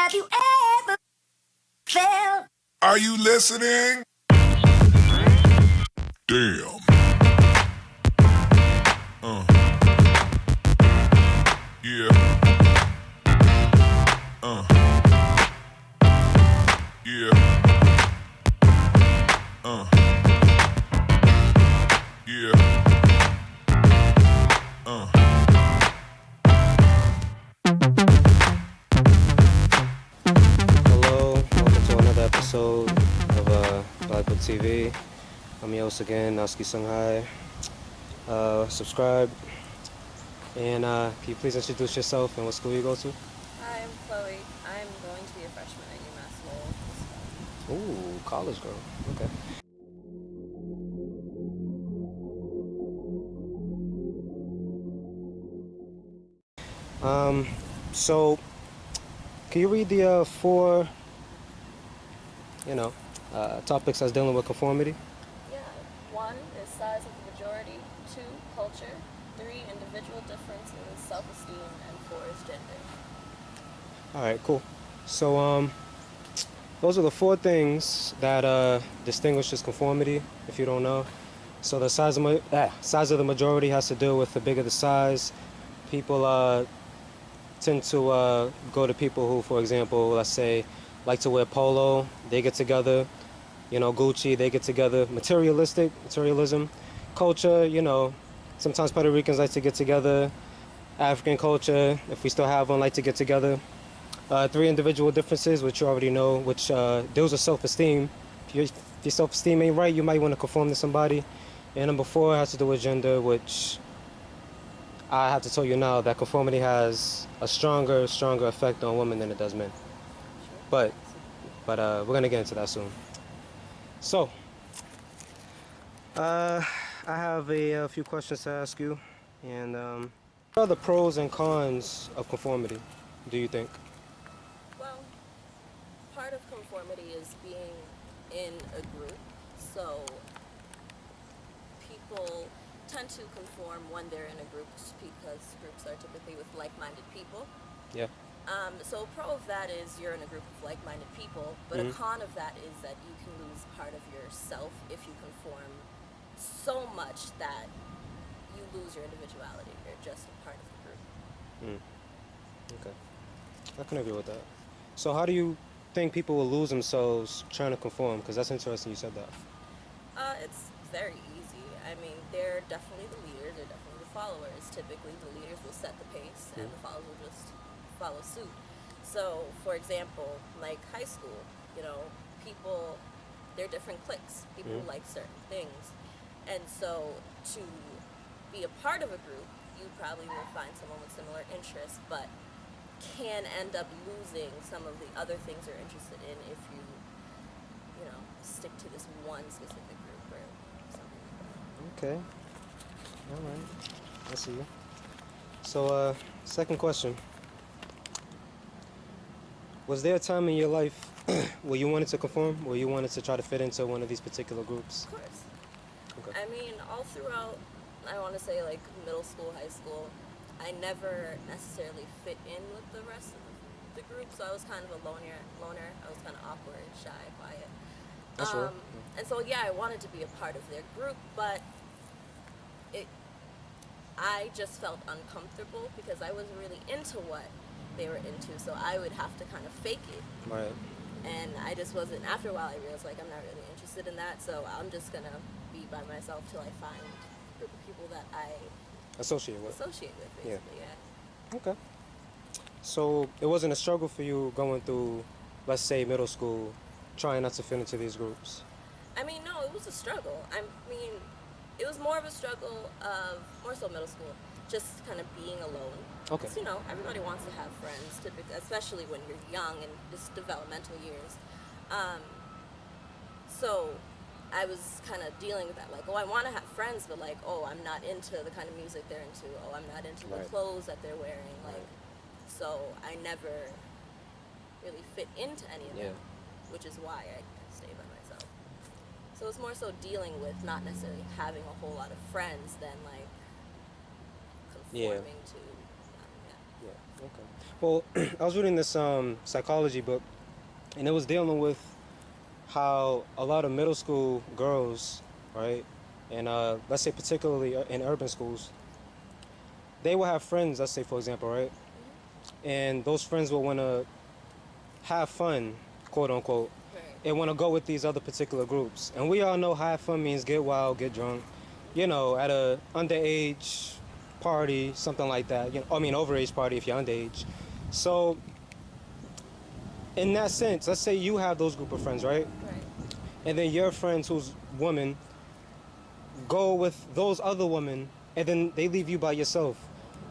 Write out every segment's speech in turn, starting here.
Have you ever felt? Are you listening? Damn. Yeah. Yeah. Yeah. Hello, welcome to another episode of BLACKBOOKT.V. I'm your host again, Naski Sunghai. Subscribe, and can you please introduce yourself and what school you go to? Hi, I'm Chloe. I'm going to be a freshman at UMass Lowell this fall. Ooh, college girl. Okay. So can you read the four, topics that's dealing with conformity? Yeah, 1 is size of the majority, 2, culture, 3, individual differences, self-esteem, and 4 is gender. All right, cool. So those are the four things that distinguishes conformity. If you don't know, so the size of the majority has to do with the bigger the size. People tend to go to people who, for example, let's say, like to wear polo. They get together. Gucci. They get together. Materialism, culture. Sometimes Puerto Ricans like to get together. African culture, if we still have one, like to get together. 3 individual differences, which you already know, which deals with self-esteem. If your self-esteem ain't right, you might want to conform to somebody. And number 4 has to do with gender, which I have to tell you now that conformity has a stronger effect on women than it does men. Sure. But we're gonna get into that soon. So, I have a few questions to ask you, and what are the pros and cons of conformity, do you think? Well, part of conformity is being in a group, so people tend to conform when they're in a group because groups are typically with like-minded people. Yeah. So a pro of that is you're in a group of like-minded people, but a con of that is that you can lose part of yourself if you conform so much that you lose your individuality. You're just a part of the group. Okay. I can agree with that. So how do you think people will lose themselves trying to conform? Because that's interesting you said that. It's very easy. I mean, they're definitely the leaders, they're definitely the followers. Typically, the leaders will set the pace, and the followers will just follow suit. So, for example, like high school, people, they're different cliques. People who like certain things. And so, to be a part of a group, you probably will find someone with similar interests, but can end up losing some of the other things you're interested in if you stick to this one specific group or something like that. Okay. All right. I see you. So, second question. Was there a time in your life where you wanted to conform, where you wanted to try to fit into one of these particular groups? Of course. Okay. I mean, all throughout, I want to say like middle school, high school, I never necessarily fit in with the rest of the group, so I was kind of a loner. I was kind of awkward, shy, quiet. That's right. And so, yeah, I wanted to be a part of their group, but I just felt uncomfortable because I wasn't really into what they were into, so I would have to kind of fake it. Right. And I just wasn't, after a while I realized, like, I'm not really interested in that, so I'm just going to be by myself till I find a group of people that I Associate with. basically, yeah. Okay. So it wasn't a struggle for you going through, let's say, middle school, trying not to fit into these groups? I mean, no, it was a struggle. I mean, it was more of a struggle of, more so middle school, just kind of being alone. Okay. Because, everybody wants to have friends, typically, especially when you're young and just developmental years. So I was kind of dealing with that, like, I want to have friends, but like, I'm not into the kind of music they're into. I'm not into the clothes that they're wearing. Like, so I never really fit into any of them, which is why I stay by myself. So it's more so dealing with not necessarily having a whole lot of friends than like conforming to. Okay. Well, I was reading this psychology book, and it was dealing with how a lot of middle school girls, right, and let's say particularly in urban schools, they will have friends. Let's say, for example, right, and those friends will want to have fun, quote unquote, Right. and want to go with these other particular groups. And we all know have fun means get wild, get drunk, you know, at a underage party, something like that. You know, I mean, overage party if you're underage. So, in that sense, let's say you have those group of friends, right? Right. And then your friends who's women go with those other women, and then they leave you by yourself.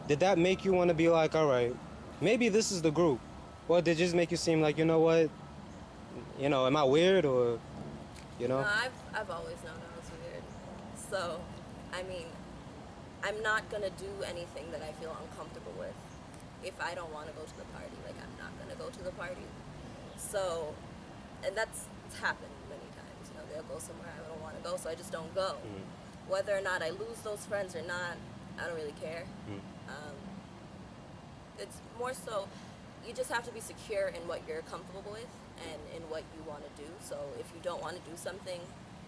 Did that make you want to be like, all right, maybe this is the group? Or did it just make you seem like, you know what, you know, am I weird or, you No, know? I've always known I was weird. So, I mean, I'm not gonna do anything that I feel uncomfortable with. If I don't want to go to the party, like I'm not gonna go to the party. So, and it's happened many times. You know, they'll go somewhere I don't want to go, so I just don't go. Whether or not I lose those friends or not, I don't really care. Um, it's more so you just have to be secure in what you're comfortable with and in what you want to do. So if you don't want to do something,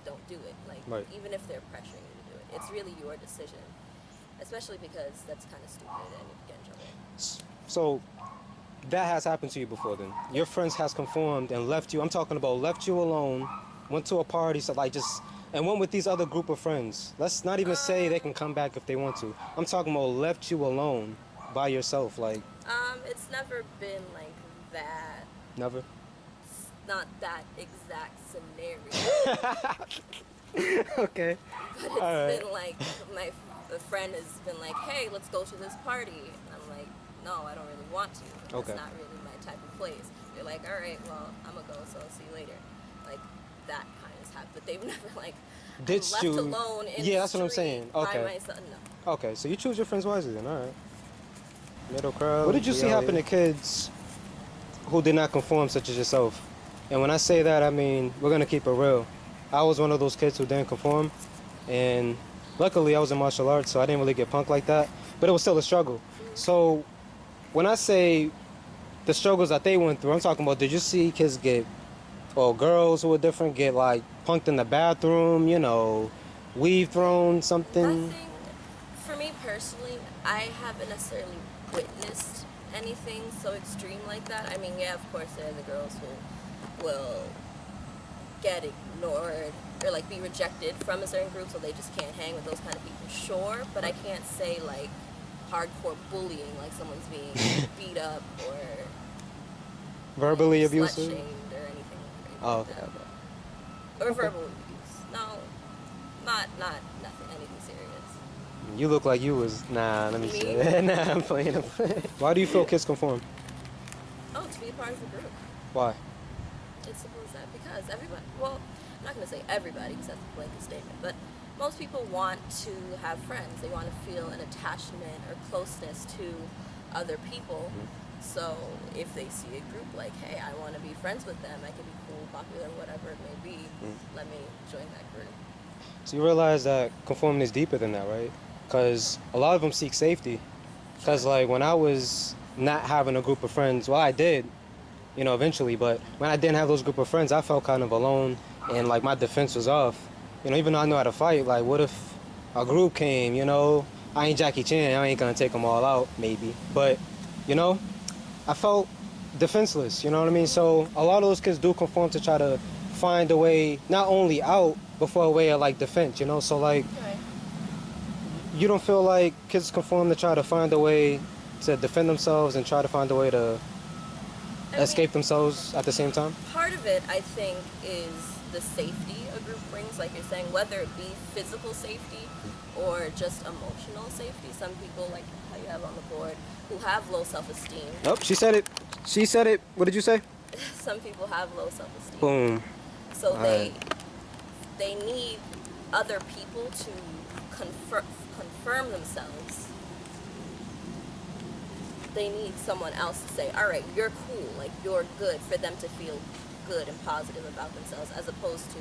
don't do it. Like Right. even if they're pressuring you to do it, it's really your decision. Especially because that's kind of stupid and you get in trouble. So that has happened to you before then. Your friends has conformed and left you. I'm talking about left you alone, went to a party, so like just, and went with these other group of friends. Let's not even say they can come back if they want to. I'm talking about left you alone by yourself, like It's never been like that. never. It's not that exact scenario. Okay. But it's Alright. been like a friend has been like, hey, let's go to this party. And I'm like, no, I don't really want to. That's Okay. not really my type of place. They're like, all right, well, I'm gonna go, so I'll see you later. Like that kind of happened, but they've never like Ditched left you. alone in Yeah, the that's what I'm street saying. by Okay. myself. No. Okay, so you choose your friends wisely then, alright. Middle crowd. What did you see happen to kids who did not conform, such as yourself? And when I say that, I mean, we're gonna keep it real. I was one of those kids who didn't conform, and luckily I was in martial arts, so I didn't really get punked like that, but it was still a struggle. So when I say the struggles that they went through, I'm talking about, did you see kids get, or girls who were different, get like punked in the bathroom, you know, weave thrown, something? Nothing. For me personally, I haven't necessarily witnessed anything so extreme like that. I mean, yeah, of course, there are the girls who will get ignored or like be rejected from a certain group, so they just can't hang with those kind of people. Sure, but I can't say like hardcore bullying, like someone's being beat up or Verbally slut abusive? shamed or anything. Oh, like okay, that. okay. Or verbal abuse. No, not nothing, anything serious. You look like you was, nah, let me Me? see. Nah, I'm playing. Why do you feel kids conform? Oh, to be a part of the group. Why? It's simple as that. Because everybody, well, I'm not going to say everybody because that's a blanket statement, but most people want to have friends. They want to feel an attachment or closeness to other people. So if they see a group like, hey, I want to be friends with them, I can be cool, popular, whatever it may be, let me join that group. So you realize that conforming is deeper than that, right? Because a lot of them seek safety. Because like when I was not having a group of friends, well, I did, you know, eventually, but when I didn't have those group of friends, I felt kind of alone and like my defense was off. You know, even though I knew how to fight, like what if a group came, you know? I ain't Jackie Chan, I ain't gonna take them all out, maybe. But, you know, I felt defenseless, you know what I mean? So a lot of those kids do conform to try to find a way, not only out, but for a way of like defense, you know? So like, Right. you don't feel like kids conform to try to find a way to defend themselves and try to find a way to escape themselves at the same time? Part of it, I think, is the safety a group brings, like you're saying, whether it be physical safety or just emotional safety. Some people, like how you have on the board, who have low self-esteem. Nope, she said it. She said it. What did you say? Some people have low self-esteem. Boom. So Alright. they need other people to confirm themselves. They need someone else to say, all right, you're cool, like you're good, for them to feel good and positive about themselves, as opposed to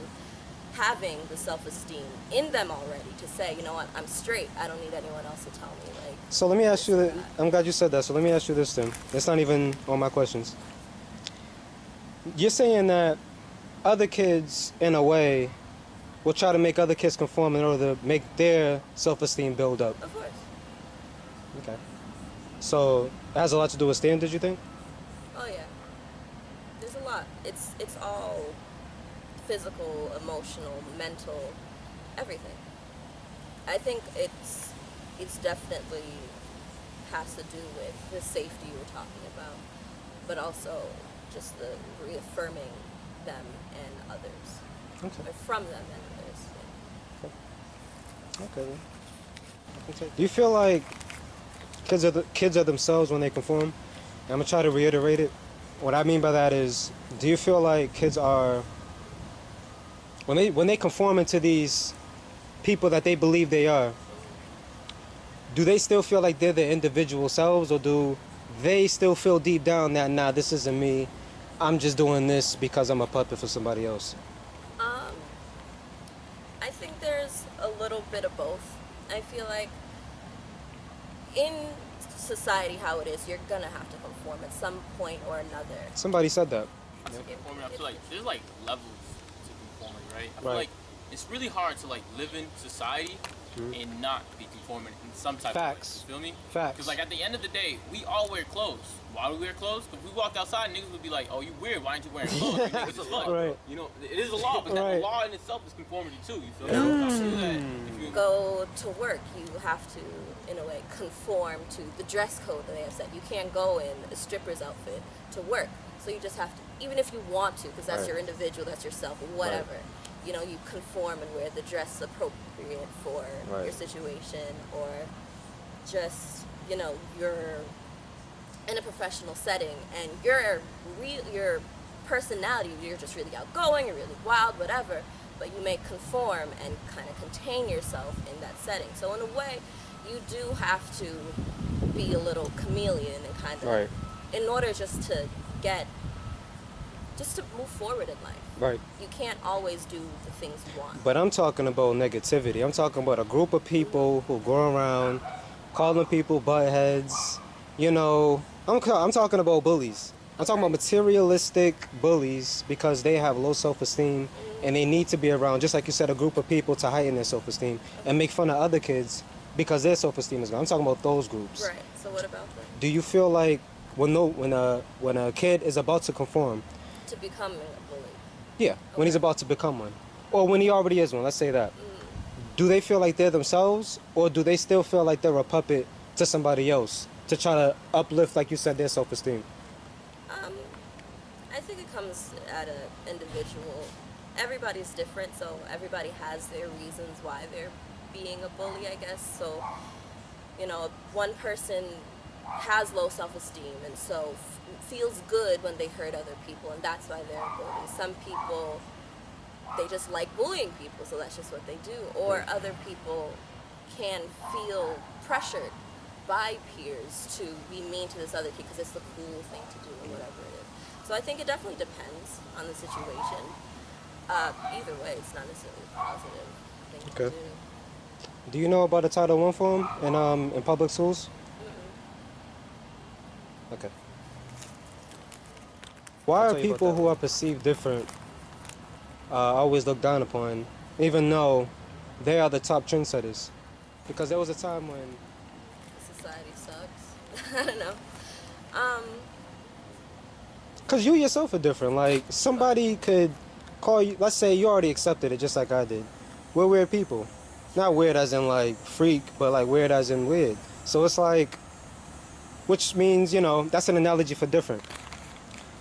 having the self-esteem in them already to say, you know what, I'm straight. I don't need anyone else to tell me. Like, So let me ask you this that. or that. I'm glad you said that. So let me ask you this then. It's not even on my questions. You're saying that other kids, in a way, will try to make other kids conform in order to make their self-esteem build up. Of course. Okay. So it has a lot to do with standards, you think? Oh yeah. There's a lot. It's all physical, emotional, mental, everything. I think it's definitely has to do with the safety you were talking about, but also just the reaffirming them and others, Okay. or from them and others. Okay. Then. Okay. Do you feel like kids are themselves when they conform? I'm gonna try to reiterate it. What I mean by that is, do you feel like kids are when they conform into these people that they believe they are? Do they still feel like they're their individual selves, or do they still feel deep down that nah, this isn't me? I'm just doing this because I'm a puppet for somebody else. Um, I think there's a little bit of both. I feel like in society how it is, you're gonna have to conform at some point or another. Somebody said that. To conformity, I feel like there's like levels to conformity, right? I feel Right. like it's really hard to like live in society and not be conforming in some type Facts. of way. You feel me? Facts. Because like at the end of the day, we all wear clothes. Why do we wear clothes? Because we walked outside, niggas would be like, "Oh, you weird? Why aren't you wearing clothes?" You niggas is fuck. Right. You know, it is a law, but Right. that law in itself is conformity too. You feel me? I feel that if you Go to work, you have to, in a way, conform to the dress code that they have set. You can't go in a stripper's outfit to work. So you just have to, even if you want to, because that's Right. your individual, that's yourself, whatever. You know, you conform and wear the dress appropriate for Right. your situation, or just, you know, you're in a professional setting and your personality, you're just really outgoing, you're really wild, whatever, but you may conform and kind of contain yourself in that setting. So in a way, you do have to be a little chameleon and kind of, Right. in order just to move forward in life. Right. You can't always do the things you want. But I'm talking about negativity. I'm talking about a group of people who go around calling people buttheads. You know, I'm talking about bullies. I'm talking about materialistic bullies because they have low self-esteem and they need to be around, just like you said, a group of people to heighten their self-esteem and make fun of other kids because their self-esteem is gone. I'm talking about those groups. Right. So what about them? Do you feel like when a kid is about to conform, To become a bully. yeah, when he's about to become one, or when he already is one, let's say that, do they feel like they're themselves, or do they still feel like they're a puppet to somebody else to try to uplift, like you said, their self-esteem? I think it comes at an individual. Everybody's different, so everybody has their reasons why they're being a bully, I guess. So, you know, one person has low self-esteem and so feels good when they hurt other people, and that's why they're a bully. Some people, they just like bullying people, so that's just what they do. Or other people can feel pressured by peers to be mean to this other kid because it's the cool thing to do or whatever it is. So I think it definitely depends on the situation. Either way, it's not necessarily a positive thing to Okay. do. Do you know about the Title I form in public schools? Okay. Why I'll are tell you about people that who later. are perceived different always looked down upon, even though they are the top trendsetters? Because there was a time when Society sucks. I don't know. because you yourself are different. Like, somebody could call you, let's say you already accepted it just like I did. We're weird people. Not weird as in, like, freak, but, like, weird as in weird. So it's like, which means, you know, that's an analogy for different.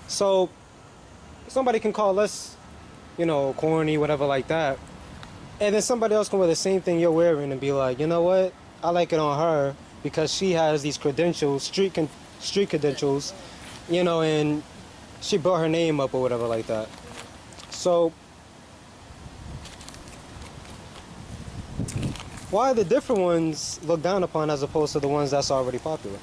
So, somebody can call us, you know, corny, whatever like that. And then somebody else can wear the same thing you're wearing and be like, you know what? I like it on her because she has these credentials, street credentials, you know, and she brought her name up or whatever like that. So, why are the different ones looked down upon as opposed to the ones that's already popular?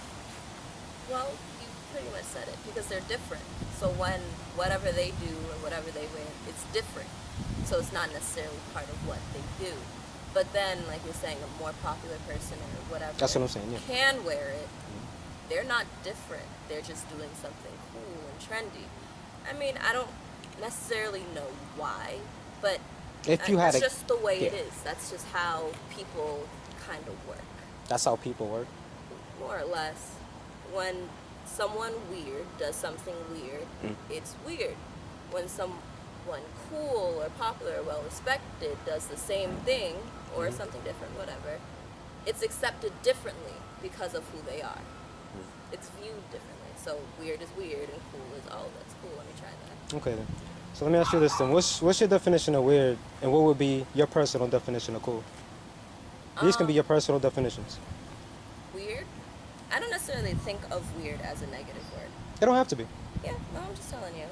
Well, you pretty much said it, because they're different. So So when whatever they do or whatever they wear, it's different. So it's not necessarily part of what they do. But then, like you're saying, a more popular person or whatever That's what I'm saying, yeah. can wear it. They're not different. They're just doing something cool and trendy. I mean, I don't necessarily know why, but If you had that's a, just the way it yeah. is. That's just how people kind of work. That's how people work. More or less. When someone weird does something weird, it's weird. When someone cool or popular or well-respected does the same thing or something different, whatever, it's accepted differently because of who they are. It's viewed differently. So weird is weird and cool is, oh, that's cool, let me try that. Okay then. So let me ask you this then. What's your definition of weird, and what would be your personal definition of cool? These can be your personal definitions. Weird? I don't necessarily think of weird as a negative word. It don't have to be. Yeah, no, I'm just telling you.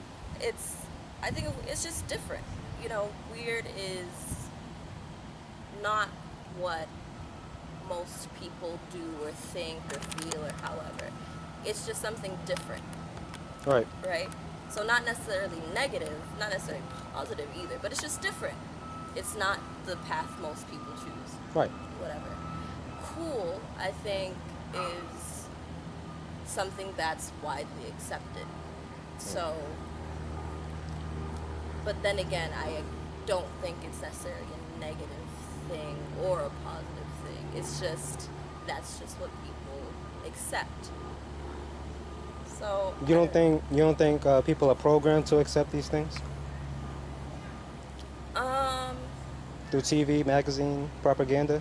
I think it's just different. You know, weird is not what most people do or think or feel or however. It's just something different, Right. right? So not necessarily negative, not necessarily positive either, but it's just different. It's not the path most people choose. Right. Whatever. Cool, I think, is something that's widely accepted. So, but then again, I don't think it's necessarily a negative thing or a positive thing. It's just, that's just what people accept. So You don't think people are programmed to accept these things through TV, magazine, propaganda,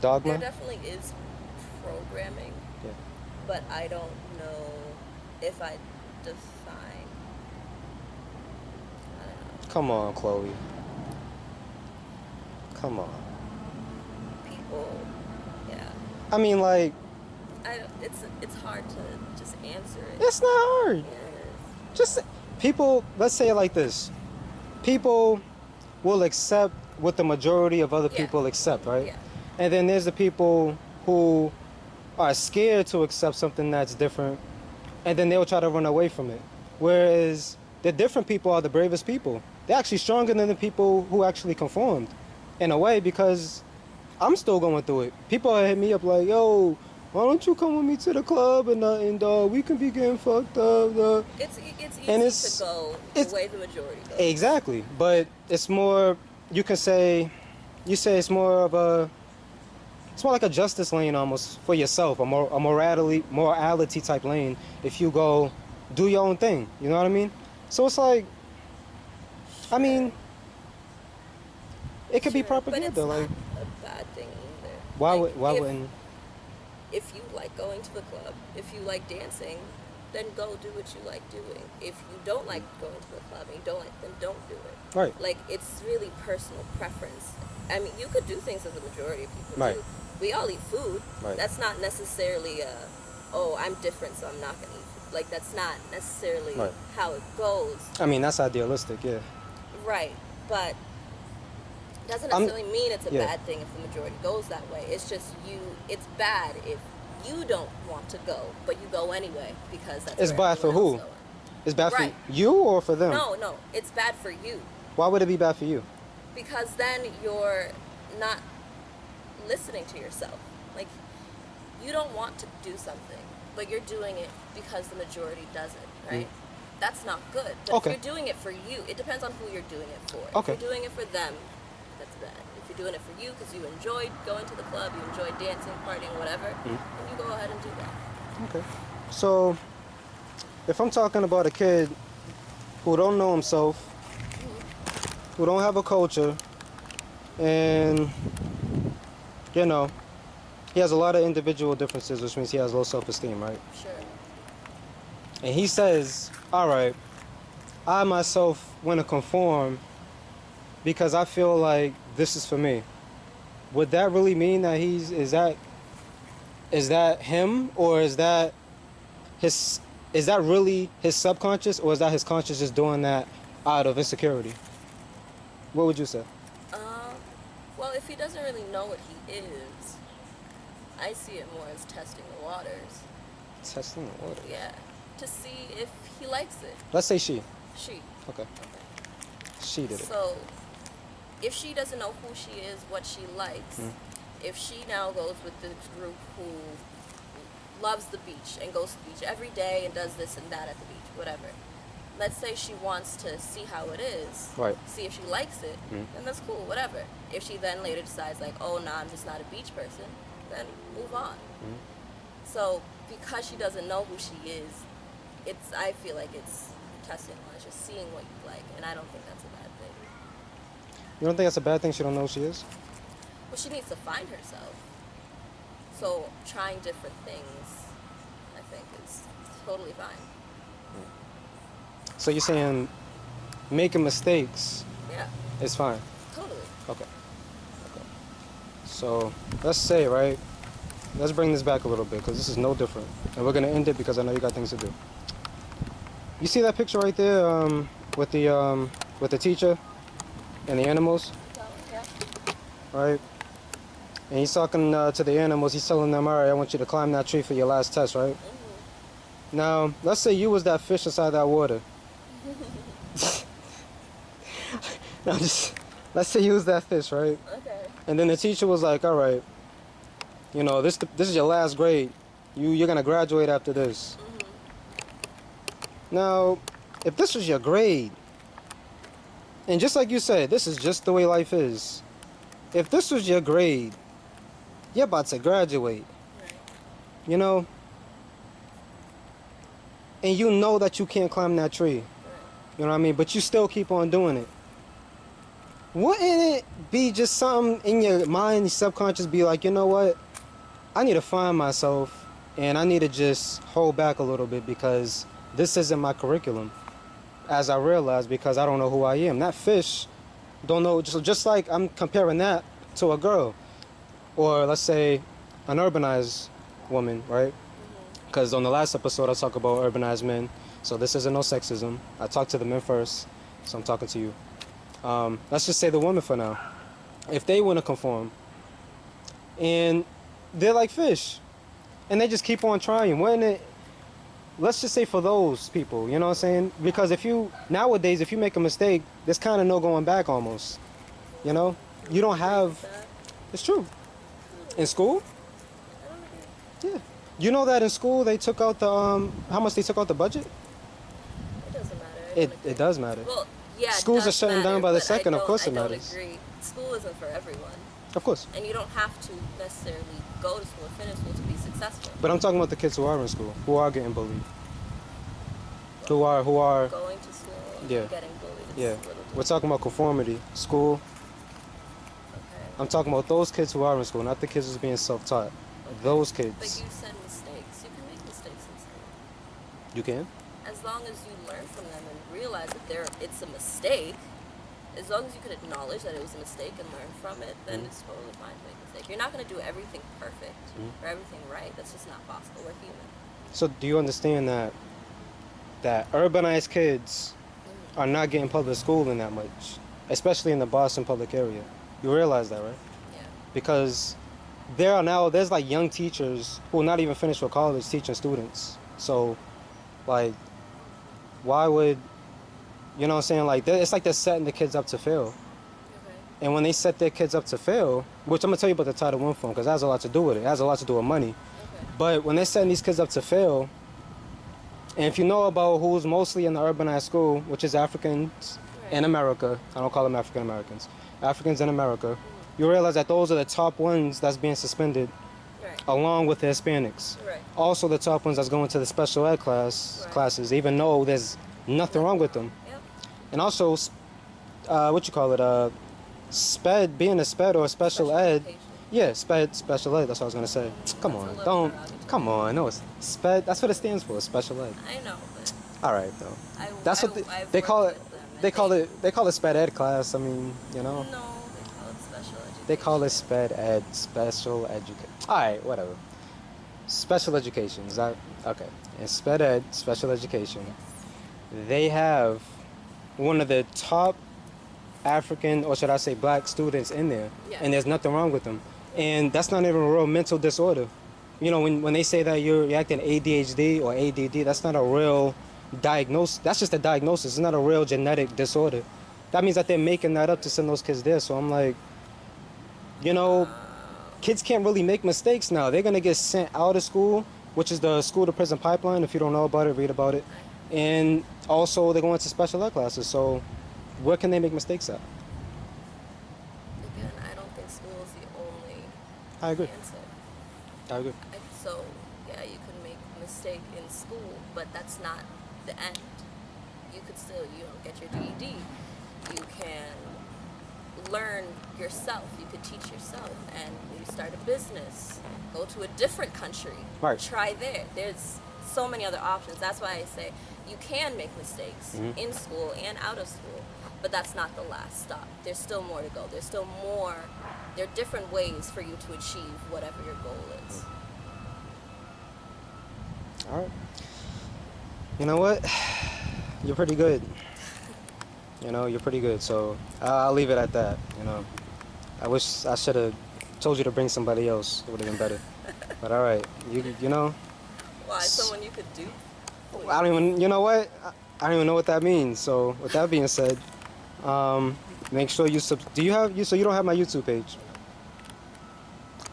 dogma? there definitely is programming, Yeah. but I don't know if I define. I don't know. Come on, Chloe. Come on. People, yeah. I mean, like, It's hard to just answer it. it's not hard. Yeah, it is. Just people. Let's say it like this: people will accept what the majority of other Yeah. people accept, right? Yeah. And then there's the people who are scared to accept something that's different, and then they'll try to run away from it. Whereas the different people are the bravest people. They're actually stronger than the people who actually conformed, in a way, because I'm still going through it. People hit me up like, "Yo, why don't you come with me to the club and we can be getting fucked up." It's easy And it's- to go it's- the way the majority goes. Exactly, but it's more. You say it's more of a. It's more like a justice lane almost for yourself, a morality type lane. If you go, do your own thing, you know what I mean? So it's like, I mean, it could be Sure, but propaganda. it's Like, not a bad thing either. why Like, wouldn't? If you like going to the club, if you like dancing, then go do what you like doing. If you don't like going to the club and you don't like, then don't do it. Right. Like, it's really personal preference. I mean, you could do things that the majority of people Right. do. We all eat food. Right. That's not necessarily oh, I'm different, so I'm not gonna eat food. Like, that's not necessarily Right. how it goes. I mean, that's idealistic, yeah. Right, but doesn't I'm- necessarily mean it's a yeah. bad thing if the majority goes that way. It's just it's bad if you don't want to go, but you go anyway because that's It's where bad for everyone who? else going. It's bad Right. for you or for them? No, it's bad for you Why would it be bad for you? because then you're not listening to yourself. Like, you don't want to do something, but you're doing it because the majority does it, right? That's not good. But Okay. if you're doing it for you, it depends on who you're doing it for. Okay. If you're doing it for them, that's bad. If you're doing it for you because you enjoyed going to the club, you enjoyed dancing, partying, whatever, then you go ahead and do that. Okay. So, if I'm talking about a kid who don't know himself, who don't have a culture, and, you know, he has a lot of individual differences, which means he has low self-esteem, right? Sure. And he says, all right, I myself want to conform because I feel like this is for me. Would that really mean that is that him, or is that really his subconscious, or is that his conscious just doing that out of insecurity? What would you say? Well, if he doesn't really know what he is, I see it more as testing the waters. Testing the water. Yeah, to see if he likes it. Let's say she. She. Okay. Okay. She did it. So, if she doesn't know who she is, what she likes, if she now goes with this group who loves the beach and goes to the beach every day and does this and that at the beach, whatever. Let's say she wants to see how it is, Right. see if she likes it, then that's cool, whatever. If she then later decides like, oh, nah, I'm just not a beach person, then move on. So, because she doesn't know who she is, I feel like it's testing on, it's just seeing what you like, and I don't think that's a bad thing. You don't think that's a bad thing? She don't know who she is? Well, she needs to find herself. So trying different things, I think, is totally fine. So you're saying making mistakes Yeah, is fine? totally. Okay. So let's say, right? Let's bring this back a little bit because this is no different, and we're gonna end it because I know you got things to do. You see that picture right there with the teacher and the animals, So, yeah. right? And he's talking to the animals. He's telling them, all right, I want you to climb that tree for your last test, right? Now, let's say you was that fish inside that water. Now, let's say you was that fish, right? Okay. And then the teacher was like, all right, you know, this is your last grade. You're gonna graduate after this. Now, if this was your grade, and just like you said, this is just the way life is. If this was your grade, you're about to graduate, Right. you know, and you know that you can't climb that tree. Right. You know what I mean? But you still keep on doing it. Wouldn't it be just something in your mind, your subconscious, be like, you know what? I need to find myself, and I need to just hold back a little bit because this isn't my curriculum. As I realize, because I don't know who I am. That fish don't know. Just like I'm comparing that to a girl, or let's say an urbanized woman, right? Because on the last episode I talked about urbanized men, so this isn't no sexism. I talked to the men first, so I'm talking to you. Let's just say the woman for now. If they want to conform, and they're like fish, and they just keep on trying, wouldn't it? Let's just say for those people, you know what I'm saying? Because nowadays, if you make a mistake, there's kind of no going back almost. You know? You don't have, That, it's true. In school? I don't agree. Yeah. You know that in school they took out the, how much they took out the budget? It doesn't matter. I It don't agree. does matter. Well, yeah, it Schools does are shutting matter, down by the but second, of course it I don't matters. agree. School isn't for everyone. Of course. And you don't have to necessarily go to school or finish school to be successful. But I'm talking about the kids who are in school, who are getting bullied. Who are, Going to school Yeah. and getting bullied is yeah. a little different. We're talking about conformity, school. Okay. I'm talking about those kids who are in school, not the kids who's being self-taught. Those But kids. you said mistakes. You can make mistakes in school. You can? As long as you learn from them and realize that it's a mistake, as long as you can acknowledge that it was a mistake and learn from it, then it's totally fine to make a mistake. You're not going to do everything perfect or everything right. That's just not possible. We're human. So do you understand that urbanized kids are not getting public schooling that much, especially in the Boston public area? You realize that, right? Yeah. Because there's like young teachers who are not even finished with college teaching students. So, like, why would, you know what I'm saying? Like, it's like they're setting the kids up to fail. Okay. And when they set their kids up to fail, which I'm going to tell you about the Title I form, because that has a lot to do with it. It has a lot to do with money. Okay. But when they're setting these kids up to fail, and if you know about who's mostly in the urbanized school, which is Africans in America, I don't call them African Americans, Africans in America, you realize that those are the top ones that's being suspended, Right. along with the Hispanics. Right. Also the top ones that's going to the special ed classes, even though there's nothing wrong with them. Yep. And also, being a sped or special ed. education. Yeah, special ed, that's what I was going to say. Come That's a on, little don't, derogatory. come on, no, it's sped, that's what it stands for, special ed. I know, but All right, though. That's what I've they call it. worked with them, and They call it sped ed class. I mean, you know, No, they call it special education. they call it sped ed, special education. All right, whatever. Special education, is that okay? And sped ed, special education, they have one of the top African, or should I say black students in there, Yeah. and there's nothing wrong with them. And that's not even a real mental disorder. you know, when they say that you're acting ADHD or ADD, that's not a real diagnosis. That's just a diagnosis. It's not a real genetic disorder. That means that they're making that up to send those kids there. So I'm like, you know, kids can't really make mistakes now. They're gonna get sent out of school, which is the school to prison pipeline. If you don't know about it, read about it. And also they're going to special ed classes. So where can they make mistakes at? Again, I don't think school is the only I agree. answer. I agree. So, yeah, you can make a mistake in school, but that's not the end. You could still, get your GED. You can learn yourself. You could teach yourself, and you start a business. Go to a different country. Right. Try there. There's so many other options. That's why I say you can make mistakes in school and out of school, but that's not the last stop. There's still more to go. There's still more. There are different ways for you to achieve whatever your goal is. All right. You know what? You're pretty good. You're pretty good. So I'll leave it at that. I wish I should have told you to bring somebody else. It would have been better. But all right, you know. Why? Someone you could do? I don't even. You know what? I don't even know what that means. So with that being said, make sure you do you have you? So you don't have my YouTube page.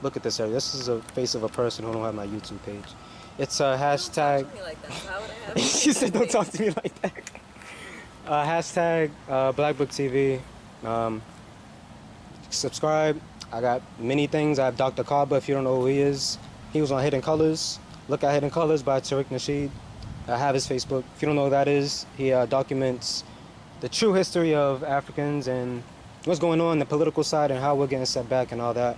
Look at this area. This is a face of a person who don't have my YouTube page. It's a hashtag. Don't talk to me like that. How would I have She said, "Don't talk to me like that." Hashtag BLACKBOOKT.V. Subscribe. I got many things. I have Dr. Kaba. If you don't know who he is, he was on Hidden Colors. Look at Hidden Colors by Tariq Nasheed. I have his Facebook. If you don't know who that is, he documents the true history of Africans and what's going on the political side and how we're getting set back and all that.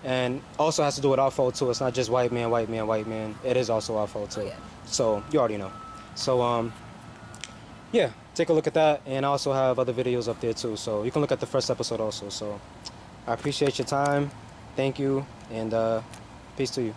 And also has to do with our fault too. It's not just white man, white man, white man. It is also our fault too. Oh, yeah. So you already know. So yeah, take a look at that. And I also have other videos up there too. So you can look at the first episode also. So I appreciate your time. Thank you. And peace to you.